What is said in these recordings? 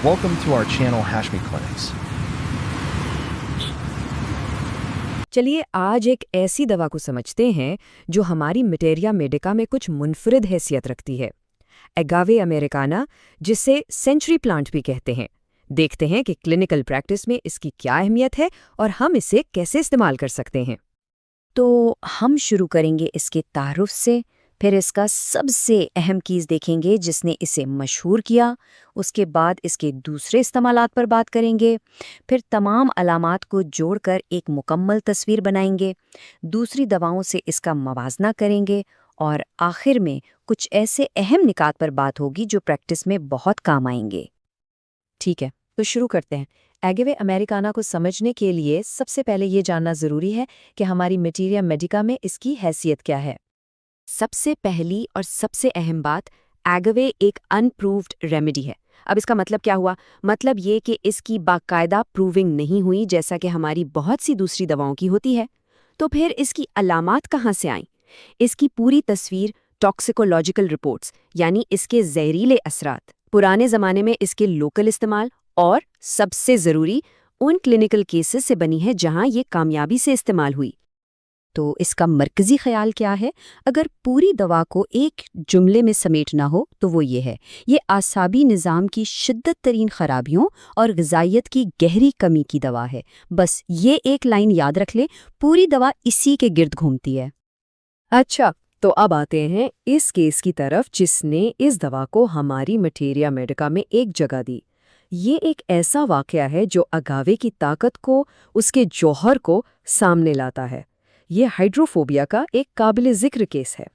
Welcome to our channel Hashmi Clinics. चलिए आज एक ऐसी दवा को समझते हैं जो हमारी मटेरिया मेडिका में कुछ मुनफरिद हैसियत रखती है, एगावे अमेरिकाना, जिसे सेंचुरी प्लांट भी कहते हैं। देखते हैं कि क्लिनिकल प्रैक्टिस में इसकी क्या अहमियत है और हम इसे कैसे इस्तेमाल कर सकते हैं। तो हम शुरू करेंगे इसके तारुफ से, फिर इसका सबसे अहम चीज़ देखेंगे जिसने इसे मशहूर किया, उसके बाद इसके दूसरे इस्तेमालात पर बात करेंगे, फिर तमाम अलामात को जोड़कर एक मुकम्मल तस्वीर बनाएंगे, दूसरी दवाओं से इसका मवाजना करेंगे और आखिर में कुछ ऐसे अहम निकात पर बात होगी जो प्रैक्टिस में बहुत काम आएंगे। ठीक है, तो शुरू करते हैं। एगावे अमेरिकाना को समझने के लिए सबसे पहले ये जानना ज़रूरी है कि हमारी मटेरिया मेडिका में इसकी हैसियत क्या है। सबसे पहली और सबसे अहम बात, एगावे एक अनप्रूव्ड रेमेडी है। अब इसका मतलब क्या हुआ? मतलब ये कि इसकी बाकायदा प्रूविंग नहीं हुई जैसा कि हमारी बहुत सी दूसरी दवाओं की होती है। तो फिर इसकी अलामात कहाँ से आईं? इसकी पूरी तस्वीर टॉक्सिकोलॉजिकल रिपोर्ट्स यानी इसके जहरीले असरात, पुराने ज़माने में इसके लोकल इस्तेमाल और सबसे ज़रूरी उन क्लिनिकल केसेस से बनी है जहां ये कामयाबी से इस्तेमाल हुई। तो इसका मरकज़ी ख्याल क्या है? अगर पूरी दवा को एक जुमले में समेटना हो तो वो ये है, ये आसाबी निज़ाम की शिद्दत तरीन ख़राबियों और ग़िज़ाइयत की गहरी कमी की दवा है। बस ये एक लाइन याद रख ले, पूरी दवा इसी के गिर्द घूमती है। अच्छा, तो अब आते हैं इस केस की तरफ जिसने इस दवा को हमारी मटेरिया मेडिका में एक जगह दी। ये एक ऐसा वाक़या है जो अगावे की ताकत को, उसके जौहर को सामने लाता है। ये हाइड्रोफोबिया का एक काबिल ज़िक्र केस है।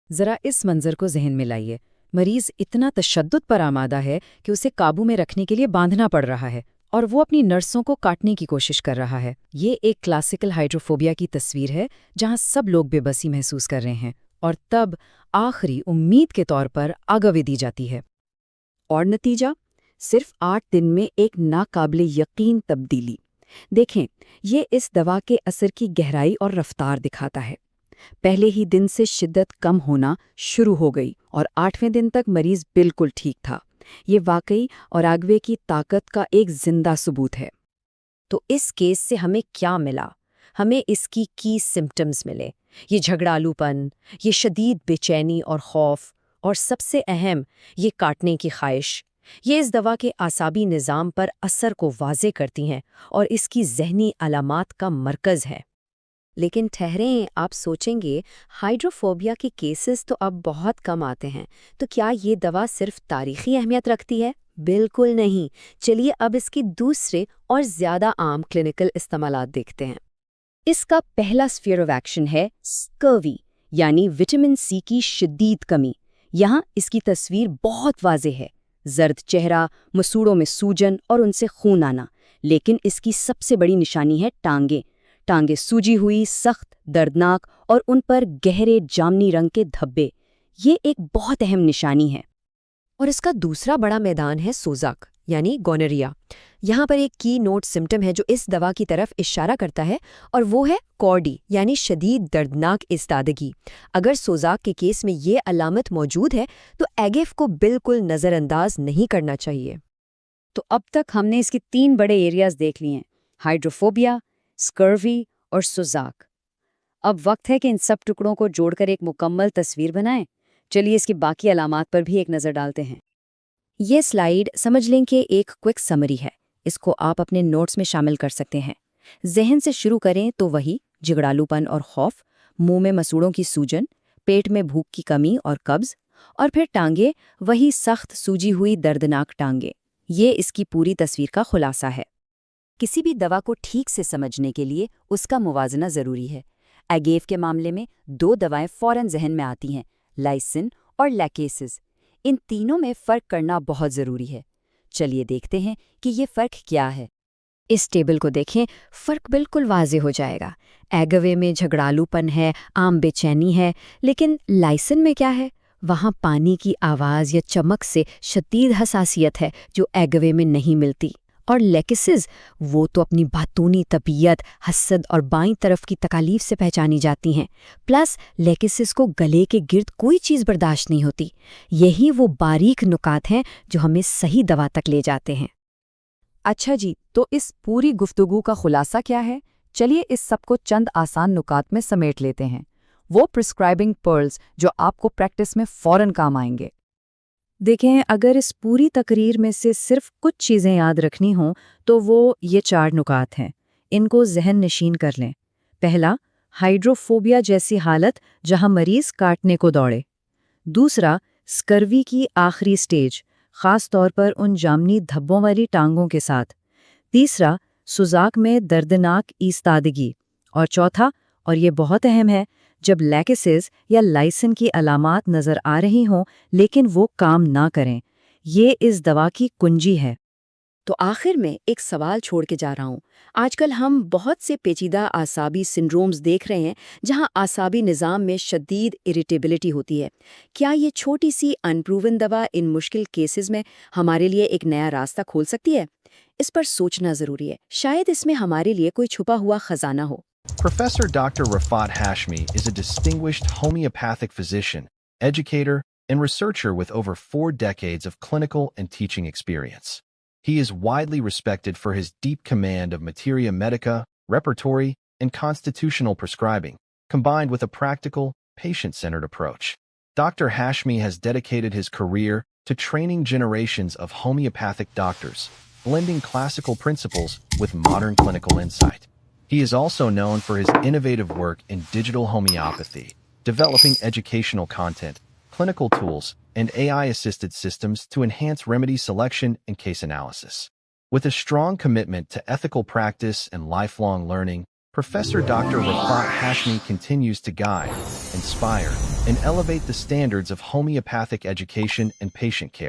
ज़रा इस मंजर को जहन में लाइए। मरीज़ इतना तशद्दुद पर आमादा है कि उसे काबू में रखने के लिए बांधना पड़ रहा है और वो अपनी नर्सों को काटने की कोशिश कर रहा है। ये एक क्लासिकल हाइड्रोफोबिया की तस्वीर है जहां सब लोग बेबसी महसूस कर रहे हैं और तब आखिरी उम्मीद के तौर पर आगावे दी जाती है। और नतीजा? सिर्फ 8 दिन में एक नाकाबिले यकीन तब्दीली। देखें, ये इस दवा के असर की गहराई और रफ्तार दिखाता है। पहले ही दिन से शिद्दत कम होना शुरू हो गई और 8वें दिन तक मरीज बिल्कुल ठीक था। ये वाकई और एगावे की ताकत का एक जिंदा सबूत है। तो इस केस से हमें क्या मिला? हमें इसकी की सिम्टम्स मिले, ये झगड़ालूपन, ये शदीद बेचैनी और खौफ, और सबसे अहम ये काटने की ख्वाहिश। ये इस दवा के आसाबी निज़ाम पर असर को वाज़े करती हैं और इसकी ज़हनी अलामात का मरकज़ है। लेकिन ठहरें, आप सोचेंगे हाइड्रोफोबिया के केसेस तो अब बहुत कम आते हैं, तो क्या ये दवा सिर्फ तारीख़ी अहमियत रखती है? बिल्कुल नहीं। चलिए अब इसके दूसरे और ज़्यादा आम क्लिनिकल इस्तेमालात देखते हैं। इसका पहला स्फीयर ऑफ एक्शन है स्कर्वी, यानी विटामिन सी की शदीद कमी। यहाँ इसकी तस्वीर बहुत वाज़ेह है, जर्द चेहरा, मसूड़ों में सूजन और उनसे खून आना। लेकिन इसकी सबसे बड़ी निशानी है टांगे सूजी हुई, सख्त, दर्दनाक और उन पर गहरे जामनी रंग के धब्बे। ये एक बहुत अहम निशानी है। और इसका दूसरा बड़ा मैदान है सोजाक यानी गोनोरिया। यहाँ पर एक की नोट सिम्टम है जो इस दवा की तरफ इशारा करता है और वो है कॉर्डी यानी शदीद दर्दनाक इस्तादगी। अगर सोजाक के केस में ये अलामत मौजूद है तो एगेव को बिल्कुल नज़रअंदाज नहीं करना चाहिए। तो अब तक हमने इसके 3 बड़े एरियाज देख लिए हैं, हाइड्रोफोबिया, स्कर्वी और सोजाक। अब वक्त है कि इन सब टुकड़ों को जोड़कर एक मुकम्मल तस्वीर बनाएं। चलिए इसकी बाकी अलामात पर भी एक नज़र डालते हैं। ये स्लाइड समझ लें कि एक क्विक समरी है, इसको आप अपने नोट्स में शामिल कर सकते हैं। जहन से शुरू करें तो वही झगड़ालूपन और खौफ, मुंह में मसूड़ों की सूजन, पेट में भूख की कमी और कब्ज, और फिर टांगे, वही सख्त सूजी हुई दर्दनाक टांगे। ये इसकी पूरी तस्वीर का खुलासा है। किसी भी दवा को ठीक से समझने के लिए उसका मुवाजना ज़रूरी है। एगेव के मामले में 2 दवाएं फ़ौरन जहन में आती हैं, लाइसिन और लैकेसिस। इन तीनों में फ़र्क करना बहुत ज़रूरी है। चलिए देखते हैं कि ये फ़र्क क्या है। इस टेबल को देखें, फ़र्क बिल्कुल वाज़े हो जाएगा। एगावे में झगड़ालूपन है, आम बेचैनी है, लेकिन लाइसिन में क्या है? वहाँ पानी की आवाज़ या चमक से शदीद हसासियत है जो एगावे में नहीं मिलती। اور لیکسز وہ تو اپنی باتونی طبیعت، حسد اور بائیں طرف کی تکالیف سے پہچانی جاتی ہیں۔ پلس لیکسز کو گلے کے گرد کوئی چیز برداشت نہیں ہوتی۔ یہی وہ باریک نکات ہیں جو ہمیں صحیح دوا تک لے جاتے ہیں۔ اچھا جی، تو اس پوری گفتگو کا خلاصہ کیا ہے؟ چلیے اس سب کو چند آسان نکات میں سمیٹ لیتے ہیں، وہ پرسکرائبنگ پرلز جو آپ کو پریکٹس میں فوراً کام آئیں گے۔ دیکھیں، اگر اس پوری تقریر میں سے صرف کچھ چیزیں یاد رکھنی ہوں تو وہ یہ 4 نکات ہیں، ان کو ذہن نشین کر لیں۔ پہلا، ہائیڈروفوبیا جیسی حالت جہاں مریض کاٹنے کو دوڑے۔ دوسرا، اسکروی کی آخری سٹیج، خاص طور پر ان جامنی دھبوں والی ٹانگوں کے ساتھ۔ تیسرا، سوزاک میں دردناک ایستادگی۔ اور چوتھا، اور یہ بہت اہم ہے، جب لیکسز یا لائسن کی علامات نظر آ رہی ہوں لیکن وہ کام نہ کریں۔ یہ اس دوا کی کنجی ہے۔ تو آخر میں ایک سوال چھوڑ کے جا رہا ہوں۔ آج کل ہم بہت سے پیچیدہ اعصابی سنڈرومز دیکھ رہے ہیں جہاں اعصابی نظام میں شدید اریٹیبلٹی ہوتی ہے۔ کیا یہ چھوٹی سی انپروون دوا ان مشکل کیسز میں ہمارے لیے ایک نیا راستہ کھول سکتی ہے؟ اس پر سوچنا ضروری ہے، شاید اس میں ہمارے لیے کوئی چھپا ہوا خزانہ ہو۔ Professor Dr. Rafat Hashmi is a distinguished homeopathic physician, educator, and researcher with over 4 decades of clinical and teaching experience. He is widely respected for his deep command of materia medica, repertory, and constitutional prescribing, combined with a practical, patient-centered approach. Dr. Hashmi has dedicated his career to training generations of homeopathic doctors, blending classical principles with modern clinical insight. He is also known for his innovative work in digital homeopathy, developing educational content, clinical tools, and AI-assisted systems to enhance remedy selection and case analysis. With a strong commitment to ethical practice and lifelong learning, Professor Dr. Rafat Hashmi continues to guide, inspire, and elevate the standards of homeopathic education and patient care.